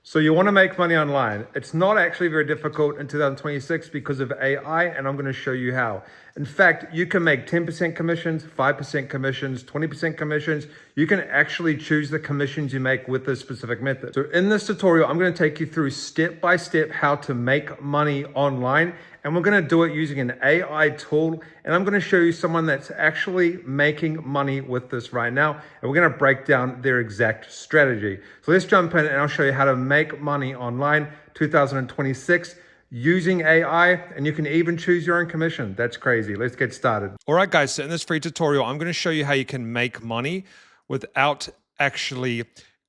So you want to make money online. It's not actually very difficult in 2026 because of AI, and I'm going to show you how. In fact, you can make 10% commissions, 5% commissions, 20% commissions. You can actually choose the commissions you make with this specific method. So in this tutorial, I'm going to take you through step by step how to make money online. And we're going to do it using an AI tool. And I'm going to show you someone that's actually making money with this right now. And we're going to break down their exact strategy. So let's jump in and I'll show you how to make money online 2026 using AI. And you can even choose your own commission. That's crazy. Let's get started. All right, guys, so in this free tutorial, I'm going to show you how you can make money without actually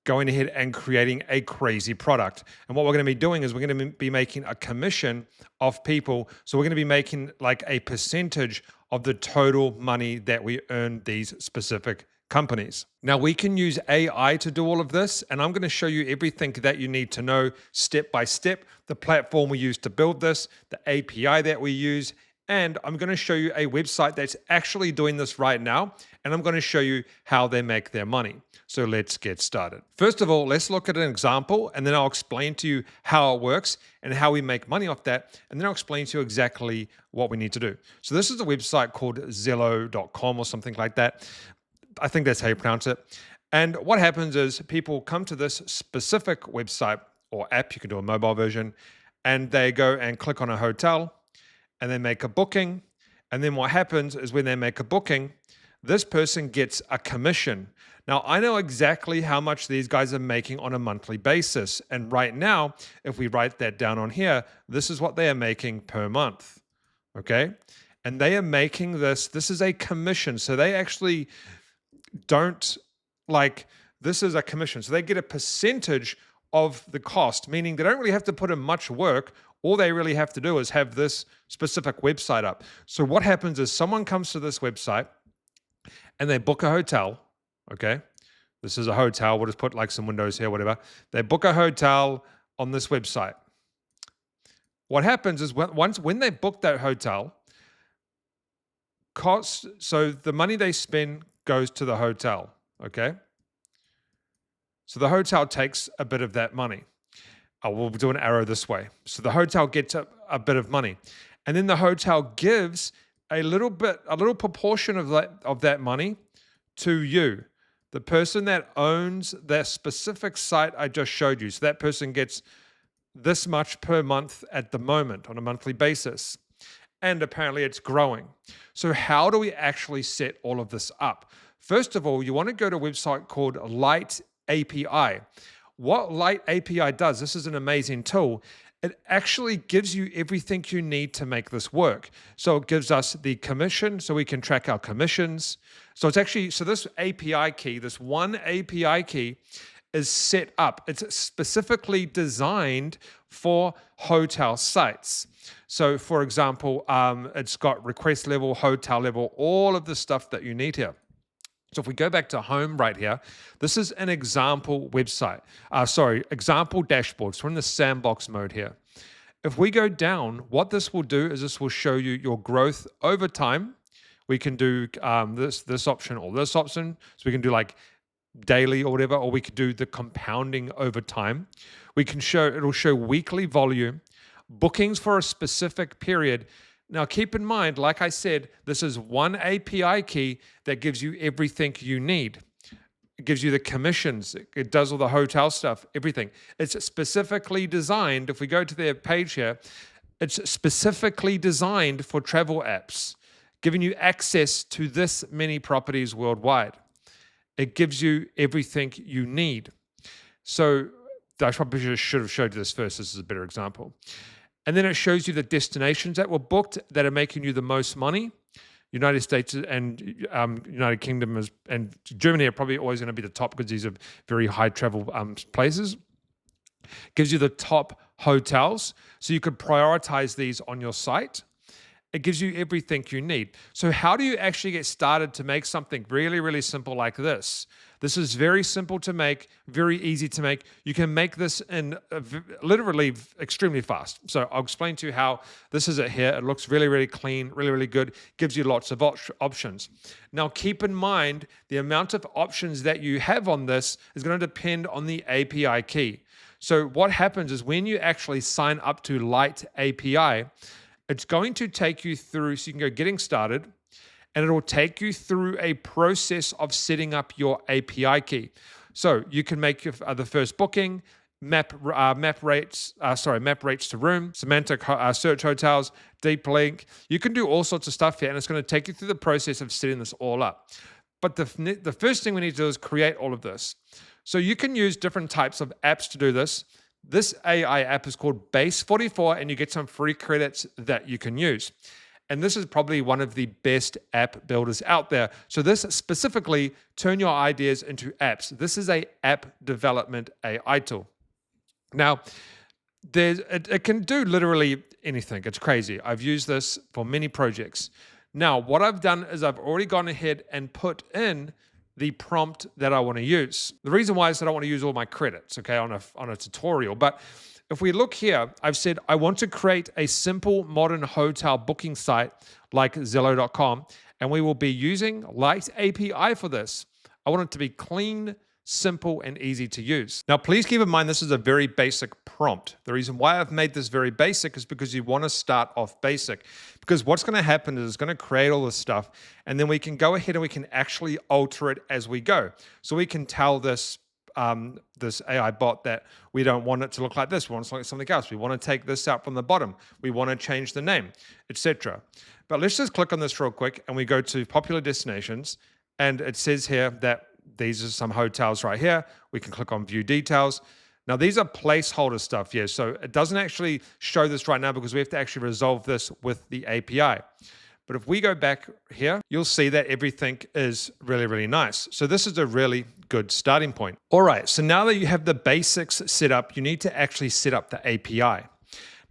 going ahead and creating a crazy product. And what we're going to be doing is we're going to be making a commission of people. So we're going to be making like a percentage of the total money that we earn these specific companies. Now we can use AI to do all of this, and I'm going to show you everything that you need to know step by step, the platform we use to build this, the API that we use, and I'm going to show you a website that's actually doing this right now, and I'm going to show you how they make their money. So let's get started. First of all, let's look at an example, and then I'll explain to you how it works and how we make money off that, and then I'll explain to you exactly what we need to do. So this is a website called Zello.com or something like that. I think that's how you pronounce it. And what happens is people come to this specific website or app, you can do a mobile version, and they go and click on a hotel, and they make a booking. And then what happens is when they make a booking, this person gets a commission. Now, I know exactly how much these guys are making on a monthly basis. And right now, if we write that down on here, this is what they are making per month, okay? And they are making this is a commission. So they actually don't this is a commission. So they get a percentage of the cost, meaning they don't really have to put in much work. All they really have to do is have this specific website up. So what happens is someone comes to this website and they book a hotel, okay? This is a hotel. We'll just put like some windows here, whatever. They book a hotel on this website. What happens is when they book that hotel, so the money they spend goes to the hotel, okay? So the hotel takes a bit of that money. We'll do an arrow this way. So the hotel gets a bit of money. And then the hotel gives a little proportion of that money to you, the person that owns that specific site I just showed you. So that person gets this much per month at the moment on a monthly basis. And apparently it's growing. So how do we actually set all of this up? First of all, you want to go to a website called LiteAPI. What LiteAPI does, this is an amazing tool. It actually gives you everything you need to make this work. So it gives us the commission, so we can track our commissions. So it's actually, so this API key, this one API key is set up. It's specifically designed for hotel sites. So for example, it's got request level, hotel level, all of the stuff that you need here. So if we go back to home right here, this is an example website. Example dashboard. So we're in the sandbox mode here. If we go down, what this will do is this will show you your growth over time. We can do this option or this option. So we can do like daily or whatever, or we could do the compounding over time. We can it'll show weekly volume, bookings for a specific period. Now, keep in mind, like I said, this is one API key that gives you everything you need. It gives you the commissions. It does all the hotel stuff, everything. It's specifically designed, if we go to their page here, it's specifically designed for travel apps, giving you access to this many properties worldwide. It gives you everything you need. So I probably should have showed you this first. This is a better example. And then it shows you the destinations that were booked that are making you the most money. United States and United Kingdom and Germany are probably always going to be the top because these are very high travel places. Gives you the top hotels, so you could prioritize these on your site. It gives you everything you need. So how do you actually get started to make something really, really simple like this? This is very simple to make, very easy to make. You can make this in literally extremely fast. So I'll explain to you how this is it here. It looks really, really clean, really, really good. Gives you lots of options. Now keep in mind, the amount of options that you have on this is going to depend on the API key. So what happens is when you actually sign up to LiteAPI, it's going to take you through, so you can go getting started, and it'll take you through a process of setting up your API key. So you can make the first booking, map rates to room, semantic search hotels, deep link. You can do all sorts of stuff here, and it's going to take you through the process of setting this all up. But the first thing we need to do is create all of this. So you can use different types of apps to do this. This AI app is called Base44, and you get some free credits that you can use. And this is probably one of the best app builders out there. So this specifically, turn your ideas into apps. This is a app development AI tool. Now, it can do literally anything. It's crazy. I've used this for many projects. Now, what I've done is I've already gone ahead and put in the prompt that I want to use. The reason why is that I don't want to use all my credits, okay, on a tutorial. But if we look here, I've said I want to create a simple modern hotel booking site like Zillow.com, and we will be using LiteAPI for this. I want it to be clean, simple, and easy to use. Now, please keep in mind this is a very basic prompt. The reason why I've made this very basic is because you want to start off basic. Because what's going to happen is it's going to create all this stuff, and then we can go ahead and we can actually alter it as we go. So we can tell this AI bot that we don't want it to look like this. We want it to look like something else. We want to take this out from the bottom. We want to change the name, etc. But let's just click on this real quick, and we go to popular destinations, and it says here that these are some hotels right here. We can click on view details. Now, these are placeholder stuff here. So it doesn't actually show this right now because we have to actually resolve this with the API. But if we go back here, you'll see that everything is really, really nice. So this is a really good starting point. All right, so now that you have the basics set up, you need to actually set up the API.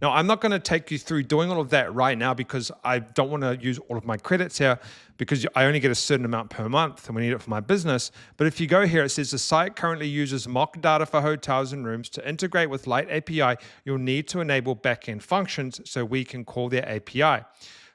Now, I'm not going to take you through doing all of that right now because I don't want to use all of my credits here because I only get a certain amount per month and we need it for my business. But if you go here, it says the site currently uses mock data for hotels and rooms. To integrate with LiteAPI, you'll need to enable backend functions so we can call their API.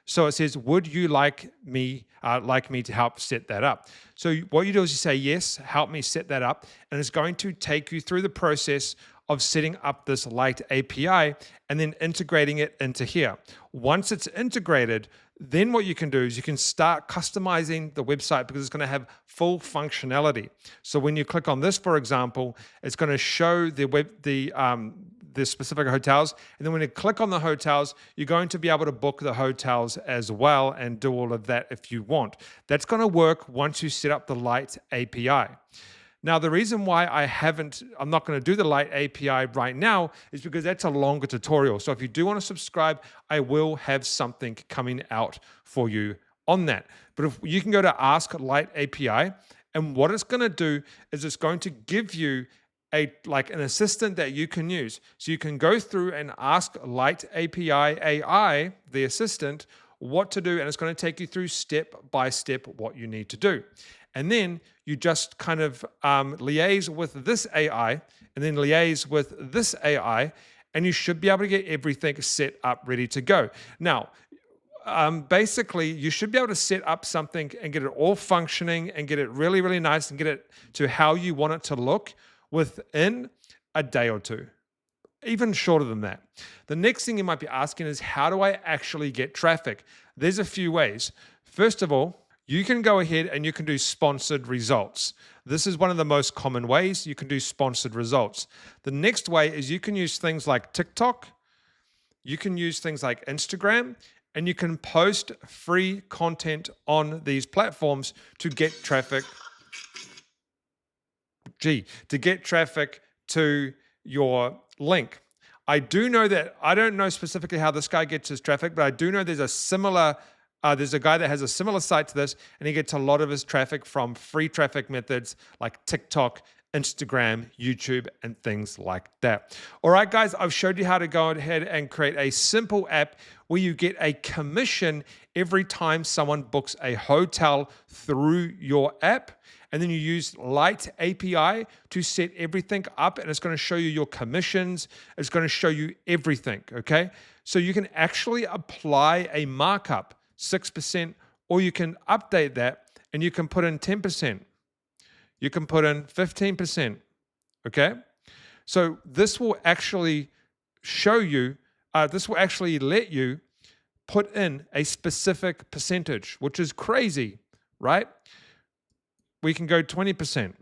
So it says, would you like me to help set that up? So what you do is you say, yes, help me set that up. And it's going to take you through the process of setting up this LiteAPI and then integrating it into here. Once it's integrated, then what you can do is you can start customizing the website because it's going to have full functionality. So when you click on this, for example, it's going to show the specific hotels. And then when you click on the hotels, you're going to be able to book the hotels as well and do all of that if you want. That's going to work once you set up the LiteAPI. Now, the reason why I'm not going to do the LiteAPI right now is because that's a longer tutorial. So if you do want to subscribe, I will have something coming out for you on that. But if you can go to Ask LiteAPI, and what it's going to do is it's going to give you an assistant that you can use. So you can go through and ask LiteAPI AI, the assistant, what to do, and it's going to take you through step by step what you need to do. And then you just kind of liaise with this AI and then liaise with this AI, and you should be able to get everything set up, ready to go. Now, basically, you should be able to set up something and get it all functioning and get it really, really nice and get it to how you want it to look within a day or two, even shorter than that. The next thing you might be asking is, how do I actually get traffic? There's a few ways. First of all, you can go ahead and you can do sponsored results. This is one of the most common ways you can do sponsored results. The next way is you can use things like TikTok, you can use things like Instagram, and you can post free content on these platforms to get traffic. To get traffic to your link. I do know that, I don't know specifically how this guy gets his traffic, but I do know there's a guy that has a similar site to this, and he gets a lot of his traffic from free traffic methods like TikTok, Instagram, YouTube, and things like that. All right, guys, I've showed you how to go ahead and create a simple app where you get a commission every time someone books a hotel through your app. And then you use LiteAPI to set everything up, and it's going to show you your commissions. It's going to show you everything, okay? So you can actually apply a markup, 6%, or you can update that, and you can put in 10%. You can put in 15%, okay? So this will actually show you, this will actually let you put in a specific percentage, which is crazy, right? We can go 20%.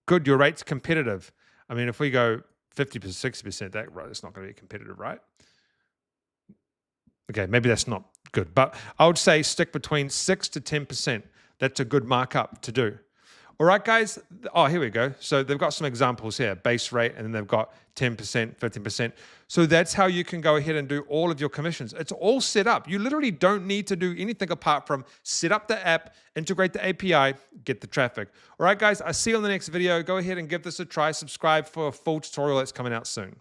Good, your rate's competitive. I mean, if we go 50%, 60%, that's not going to be competitive, right? Okay, maybe that's not good, but I would say stick between 6 to 10%. That's a good markup to do. All right, guys. Oh, here we go. So they've got some examples here, base rate, and then they've got 10%, 15%. So that's how you can go ahead and do all of your commissions. It's all set up. You literally don't need to do anything apart from set up the app, integrate the API, get the traffic. All right, guys, I'll see you on the next video. Go ahead and give this a try. Subscribe for a full tutorial that's coming out soon.